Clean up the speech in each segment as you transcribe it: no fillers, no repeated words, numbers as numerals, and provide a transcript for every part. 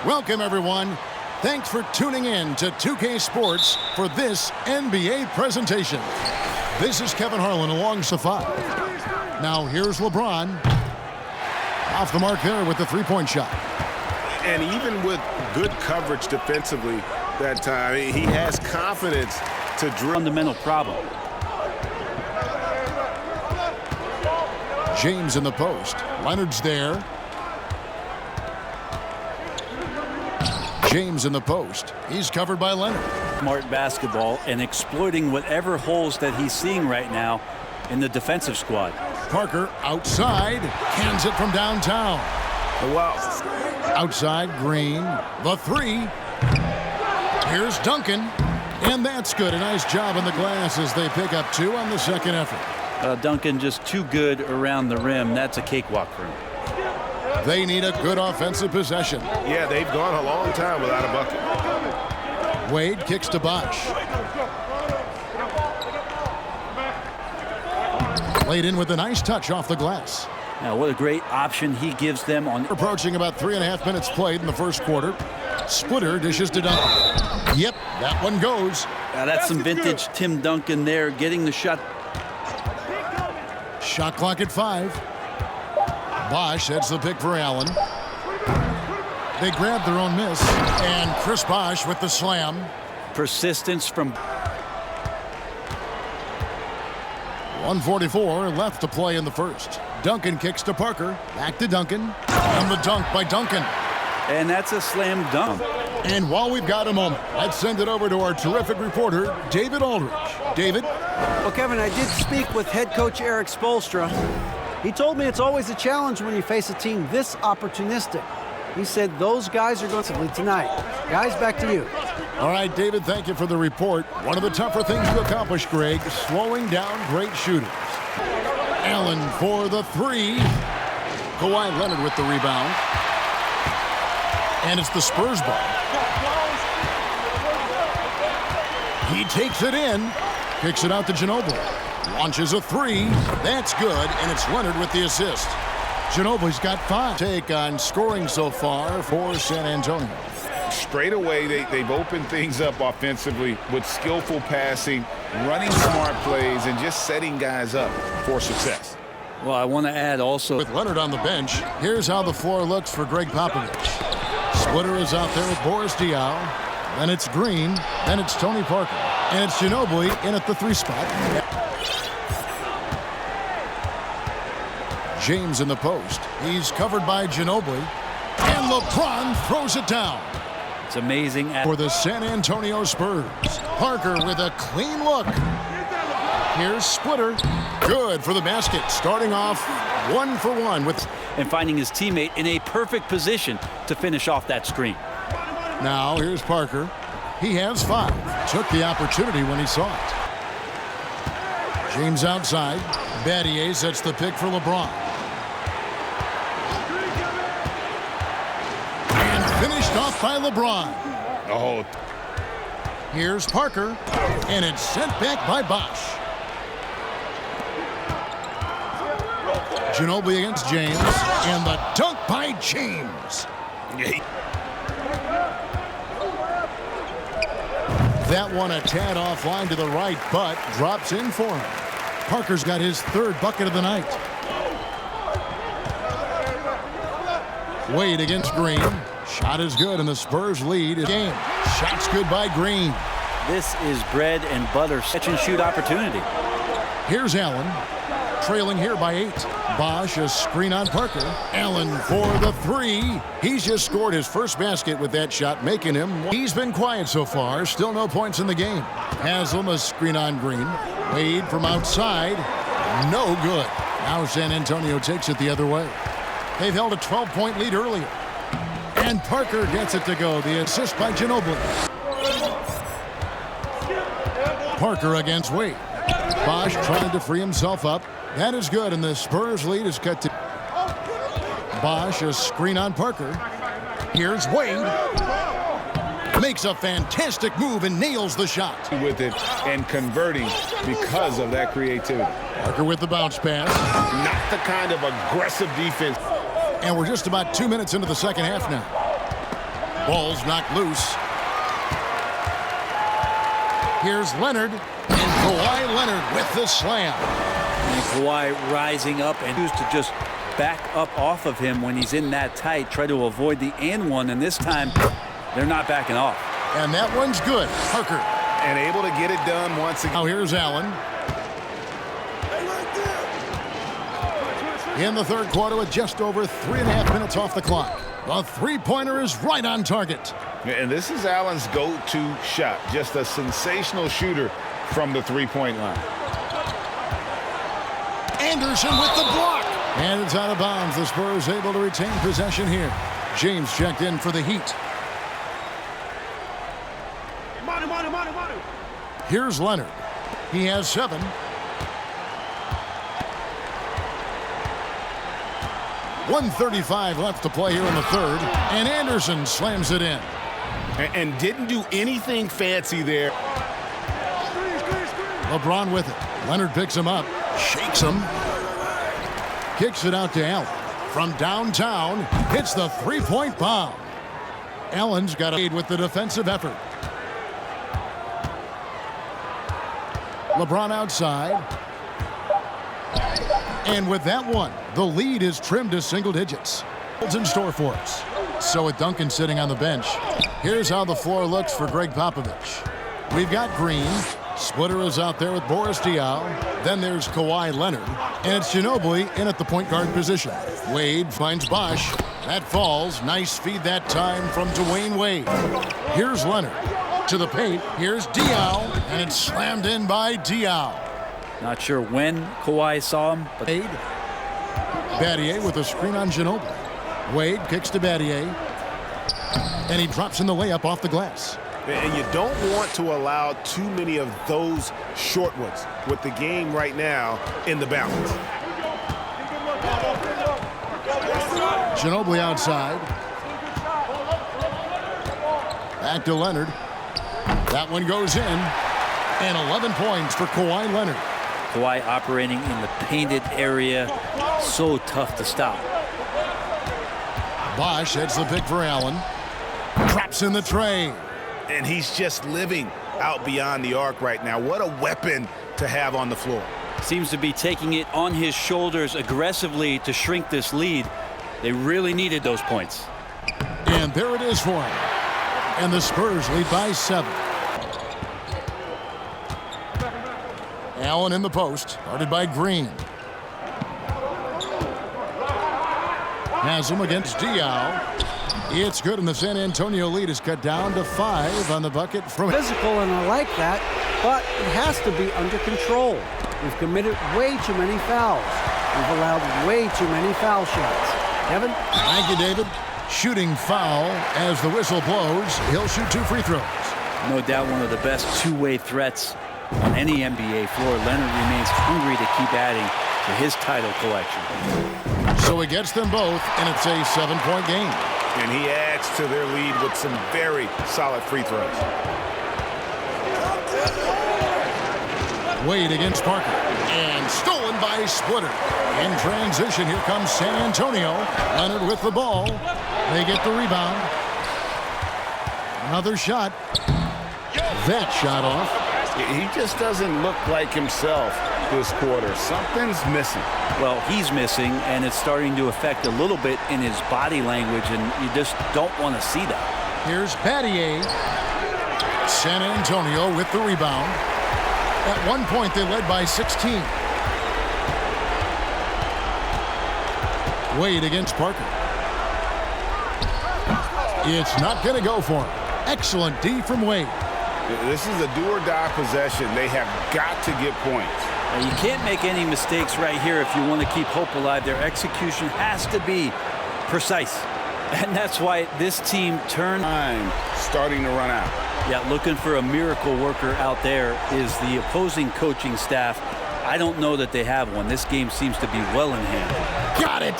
Welcome, everyone. Thanks for tuning in to 2K Sports for this NBA presentation. This is Kevin Harlan along Safa. Now here's LeBron. Off the mark there with the three-point shot. And even with good coverage defensively that time, he has confidence to drill. Fundamental problem. James in the post. Leonard's there. James in the post. He's covered by Leonard. Smart basketball and exploiting whatever holes that he's seeing right now in the defensive squad. Parker outside. Cans it from downtown. Oh, wow. Outside, Green. The three. Here's Duncan. And that's good. A nice job on the glass as they pick up two on the second effort. Duncan just too good around the rim. That's a cakewalk for him. They need a good offensive possession. Yeah, they've gone a long time without a bucket. Wade kicks to Bosh. Laid in with a nice touch off the glass. Now, what a great option he gives them on. Approaching about 3.5 minutes played in the first quarter. Splitter dishes to Duncan. Yep, that one goes. That's some vintage Tim Duncan there, getting the shot. Shot clock at 5. Bosh heads the pick for Allen. They grab their own miss. And Chris Bosh with the slam. Persistence from. 1:44 left to play in the first. Duncan kicks to Parker. Back to Duncan. And the dunk by Duncan. And that's a slam dunk. And while we've got a moment, let's send it over to our terrific reporter, David Aldridge. David? Well, Kevin, I did speak with head coach Eric Spoelstra. He told me it's always a challenge when you face a team this opportunistic. He said those guys are going to tonight. Guys, back to you. All right, David, thank you for the report. One of the tougher things to accomplish, Greg, slowing down great shooters. Allen for the three. Kawhi Leonard with the rebound. And it's the Spurs ball. He takes it in. Kicks it out to Ginobili. Launches a three. That's good, and it's Leonard with the assist. Ginobili's got 5. Take on scoring so far for San Antonio. Straight away, they've opened things up offensively with skillful passing, running smart plays, and just setting guys up for success. Well, I want to add also. With Leonard on the bench, here's how the floor looks for Greg Popovich. Splitter is out there with Boris Diaw. Then it's Green. Then it's Tony Parker. And it's Ginobili in at the 3 spot. James in the post. He's covered by Ginobili. And LeBron throws it down. It's amazing. For the San Antonio Spurs. Parker with a clean look. Here's Splitter. Good for the basket. Starting off 1 for 1 with. And finding his teammate in a perfect position to finish off that screen. Now here's Parker. He has 5. Took the opportunity when he saw it. James outside. Battier sets the pick for LeBron. And finished off by LeBron. Oh. Here's Parker. And it's sent back by Bosh. Ginobili against James. And the dunk by James. That one a tad offline to the right, but drops in for him. Parker's got his 3rd bucket of the night. Wade against Green. Shot is good, and the Spurs lead is game. Shot's good by Green. This is bread and butter catch and shoot opportunity. Here's Allen. Trailing here by 8. Bosh, a screen on Parker. Allen for the 3. He's just scored his first basket with that shot, making him. He's been quiet so far. Still no points in the game. Haslam, a screen on Green. Wade from outside. No good. Now San Antonio takes it the other way. They've held a 12-point lead earlier. And Parker gets it to go. The assist by Ginobili. Parker against Wade. Bosh trying to free himself up. That is good, and the Spurs lead is cut to Bosh, a screen on Parker. Here's Wade. Makes a fantastic move and nails the shot. With it and converting because of that creativity. Parker with the bounce pass. Not the kind of aggressive defense. And we're just about 2 minutes into the second half now. Ball's knocked loose. Here's Leonard, and Kawhi Leonard with the slam. And Kawhi rising up and used to just back up off of him when he's in that tight, try to avoid the and one, and this time they're not backing off. And that one's good. Parker. And able to get it done once again. Now here's Allen. In the third quarter with just over 3.5 minutes off the clock. The three-pointer is right on target. And this is Allen's go-to shot. Just a sensational shooter from the three-point line. Anderson with the block. And it's out of bounds. The Spurs able to retain possession here. James checked in for the Heat. Here's Leonard. He has 7. .135 left to play here in the third. And Anderson slams it in. And didn't do anything fancy there. LeBron with it. Leonard picks him up. Shakes him. Kicks it out to Allen. From downtown, hits the three-point bomb. Allen's got a lead with the defensive effort. LeBron outside. And with that one, the lead is trimmed to single digits. What's in store for us? So with Duncan sitting on the bench, here's how the floor looks for Greg Popovich. We've got Green. Splitter is out there with Boris Diaw. Then there's Kawhi Leonard. And it's Ginobili in at the point guard position. Wade finds Bosh. That falls. Nice feed that time from Dwayne Wade. Here's Leonard. To the paint. Here's Diaw. And it's slammed in by Diaw. Not sure when Kawhi saw him, but Wade. Battier with a screen on Ginobili. Wade kicks to Battier. And he drops in the layup off the glass. And you don't want to allow too many of those short ones with the game right now in the balance. Ginobili outside. Back to Leonard. That one goes in. And 11 points for Kawhi Leonard. Kawhi operating in the painted area. So tough to stop. Bosh heads the pick for Allen. Drops in the tray. And he's just living out beyond the arc right now. What a weapon to have on the floor. Seems to be taking it on his shoulders aggressively to shrink this lead. They really needed those points. And there it is for him. And the Spurs lead by 7. Allen in the post, guarded by Green. Has him against Diaw. It's good, and the San Antonio lead is cut down to 5 on the bucket from Physical, and I like that, but it has to be under control. We've committed way too many fouls. We've allowed way too many foul shots. Kevin? Thank you, David. Shooting foul as the whistle blows. He'll shoot 2 free throws. No doubt one of the best two-way threats on any NBA floor. Leonard remains hungry to keep adding to his title collection. So he gets them both, and it's a 7-point game. And he adds to their lead with some very solid free throws. Wade against Parker. And stolen by Splitter. In transition, here comes San Antonio. Leonard with the ball. They get the rebound. Another shot. That shot off. He just doesn't look like himself this quarter. Something's missing. Well, he's missing, and it's starting to affect a little bit in his body language, and you just don't want to see that. Here's Battier. San Antonio with the rebound. At one point, they led by 16. Wade against Parker. It's not going to go for him. Excellent D from Wade. This is a do-or-die possession. They have got to get points. Now, you can't make any mistakes right here if you want to keep hope alive. Their execution has to be precise. And that's why this team turned. Time starting to run out. Yeah, looking for a miracle worker out there is the opposing coaching staff. I don't know that they have one. This game seems to be well in hand. Got it.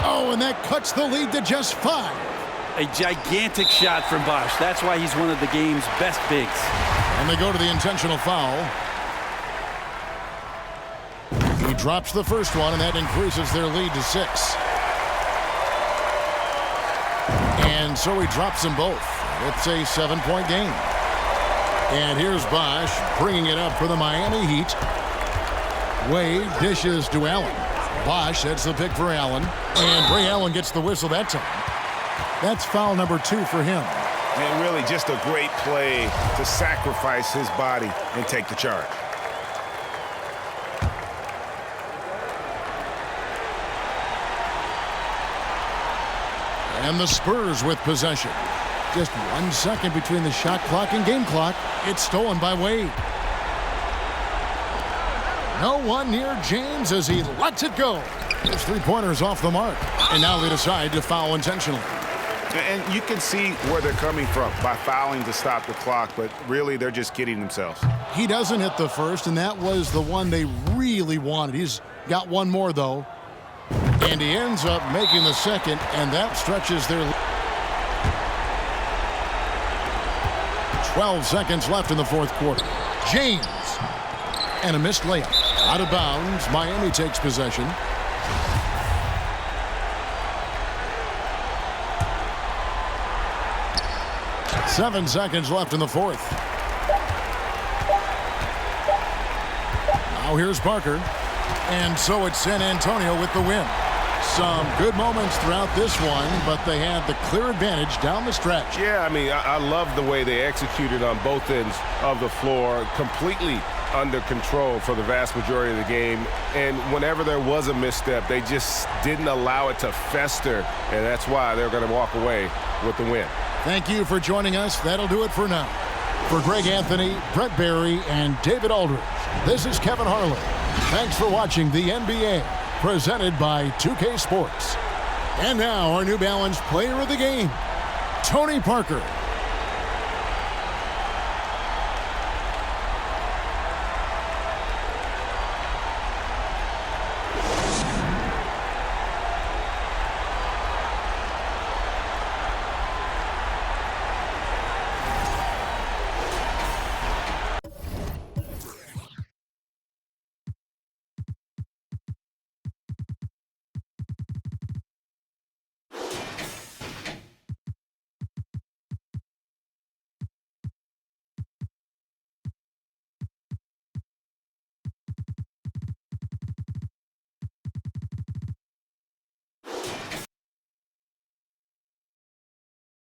Oh, and that cuts the lead to just 5. A gigantic shot from Bosh. That's why he's one of the game's best bigs. And they go to the intentional foul. He drops the first one, and that increases their lead to 6. And And so he drops them both. It's a 7-point game. And here's Bosh bringing it up for the Miami Heat. Wade dishes to Allen. Bosh sets the pick for Allen. And Ray Allen gets the whistle that time. That's foul number 2 for him. And really just a great play to sacrifice his body and take the charge. And the Spurs with possession. Just 1 second between the shot clock and game clock. It's stolen by Wade. No one near James as he lets it go. His three-pointers off the mark. And now they decide to foul intentionally. And you can see where they're coming from by fouling to stop the clock, but really they're just kidding themselves. He doesn't hit the first, and that was the one they really wanted. He's got one more, though. And he ends up making the second, and that stretches their lead. 12 seconds left in the fourth quarter. James. And a missed layup. Out of bounds. Miami takes possession. Seven seconds left in the fourth. Now here's Parker. And so it's San Antonio with the win. Some good moments throughout this one, but they had the clear advantage down the stretch. Yeah, I mean, I love the way they executed on both ends of the floor, completely under control for the vast majority of the game. And whenever there was a misstep, they just didn't allow it to fester, and that's why they're going to walk away with the win. Thank you for joining us. That'll do it for now. For Greg Anthony, Brett Barry, and David Aldridge, this is Kevin Harlan. Thanks for watching the NBA, presented by 2K Sports. And now our New Balance player of the game, Tony Parker.